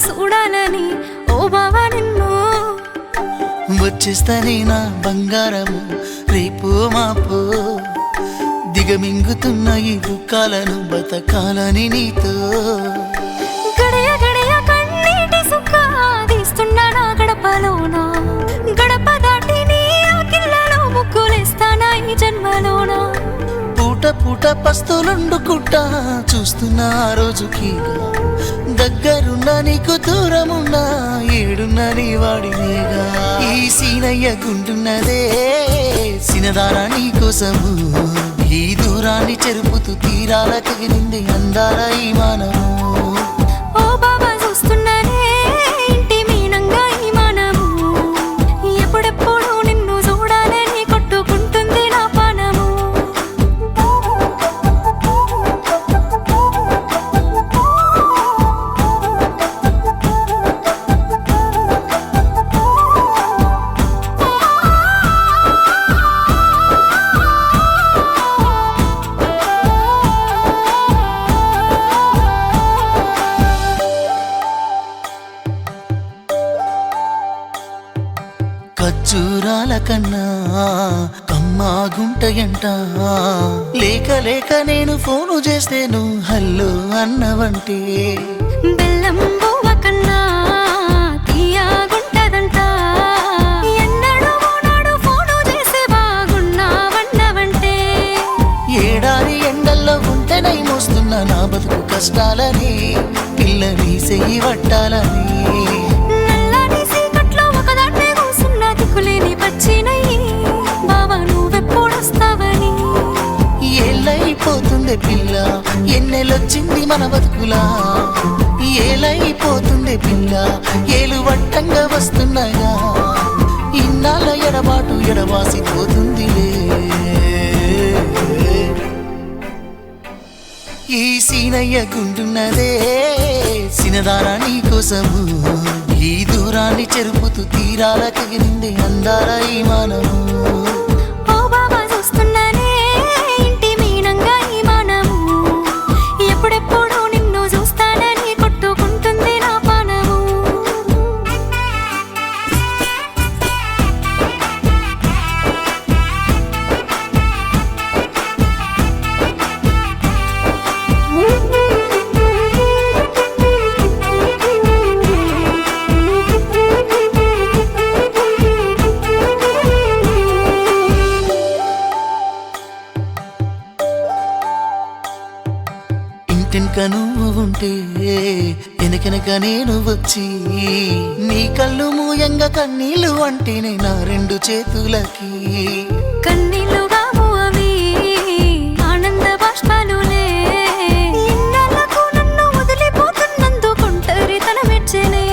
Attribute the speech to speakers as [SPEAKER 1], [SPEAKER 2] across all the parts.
[SPEAKER 1] చూడాలని ఓ బావా నిన్ను
[SPEAKER 2] వచ్చేస్తానే నా బంగారము రేపు మాపు దిగమింగుతున్న ఈ దుఃఖాలను బతకాలని నీతో
[SPEAKER 1] గడయ గడయ కన్నీటి సుఖ తీస్తున్నా నా గడపలోన గడప దాటి నీ ఆకిళ్ళలో ముగ్గులేస్తానా ఈ జన్మలోన
[SPEAKER 2] పూట పూట పస్తులుండుకుంటా చూస్తున్నా ఆ రోజుకి దగ్గరున్నా నీకు దూరమున్నా ఏడున్నా నీ వాడినేగా ఈ సీనయ్య గుంటున్నదే సినదారా నీ కోసము ఈ దూరాన్ని చెరుపుతూ తీరాల తగిలింది అందాల ఈ మానము
[SPEAKER 1] ఓ బాబా చూస్తున్నానే ఇంటి మీనంగా ఈ మానము ఎప్పుడెప్పుడు నిన్ను చూడాలని కొట్టుకుంటుంది నా పానము
[SPEAKER 2] ఖర్జూరాల కన్నా కమ్మాగుంటయంట లేక లేక నేను ఫోను చేస్తే నువ్వు హల్లో అన్నవంటే
[SPEAKER 1] బెల్లం బువ్వ కన్నా తీయగుంటదంట ఎన్నడూ నాడు ఫోను చేసి బాగున్నావన్నవంటే
[SPEAKER 2] ఏడాది ఎండల్లో ఉంటేనై మోస్తున్నా నా బతుకు కష్టాలని పిల్లని సెయ్యి పట్టాలని
[SPEAKER 1] నల్లని సీకట్లో ఒకదాన్నే కూసున్నా దిక్కులేని పచ్చినయ్యి బావా నువ్వెప్పుడొస్తావని
[SPEAKER 2] ఏళ్ళైపోతుంది పిల్ల ఎన్నెలొచ్చింది మన బతుకులా ఏలైపోతుంది పిల్ల ఏలు వట్టంగా వస్తున్నాగా ఇన్నాళ్ళ ఎడబాటు ఎడవాసిపోతుందిలే ఈ సీనయ్య గుంటున్నదే సినదారా నీ కోసము ఈ దూరాన్ని చెరుపుతూ తీరాల తగిలింది అందాల ఈ మానము
[SPEAKER 1] ఓ బాబా చూస్తున్నానే ఇంటి మీనంగా ఈ మానము ఎప్పుడెప్పుడు నిన్ను చూస్తానని కొట్టుకుంటుంది నా పానము
[SPEAKER 2] ఇంటినక నువ్వు ఉంటే వెనకెనక నేను వచ్చి నీ కళ్ళు మూయంగా కన్నీళ్ళు అంటేనే నా రెండు చేతులకి
[SPEAKER 1] కన్నీళ్ళుగా అవి ఆనంద బాష్పాలులే ఇన్నాళ్ళకు నన్ను వదిలిపోతున్నందుకుంటరి తన మెచ్చనే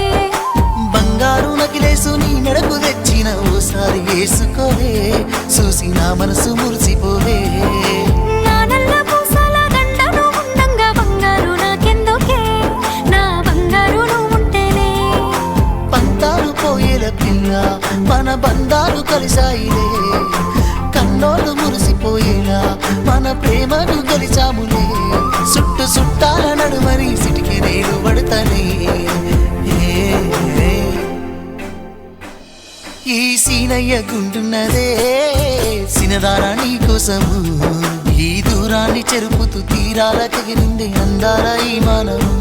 [SPEAKER 2] బంగారు నగిలేసు నీ మెడకు తెచ్చిన ఓసారి వేసుకోవే చూసి నా మనసు మురిసిపోవే
[SPEAKER 1] నా నల్ల పూసల దండను ఉండంగా బంగారు నాకెందుకే నా బంగారు నువ్వుంటేనే
[SPEAKER 2] పంతాలు పోయేల పిల్ల మన బంధాలు కలిసాయిలే కన్నోళ్ళు మురిసిపోయేలా మన ప్రేమను కలిసాములే చుట్టు చుట్టాల నడుమని సిటికి నేను పడతానే ఈ సీనయ్య గుంటున్నదే సినదారా నీ కోసము ఈ దూరాన్ని చెరుపుతూ తీరాల తగిలింది అందాల ఈ మానము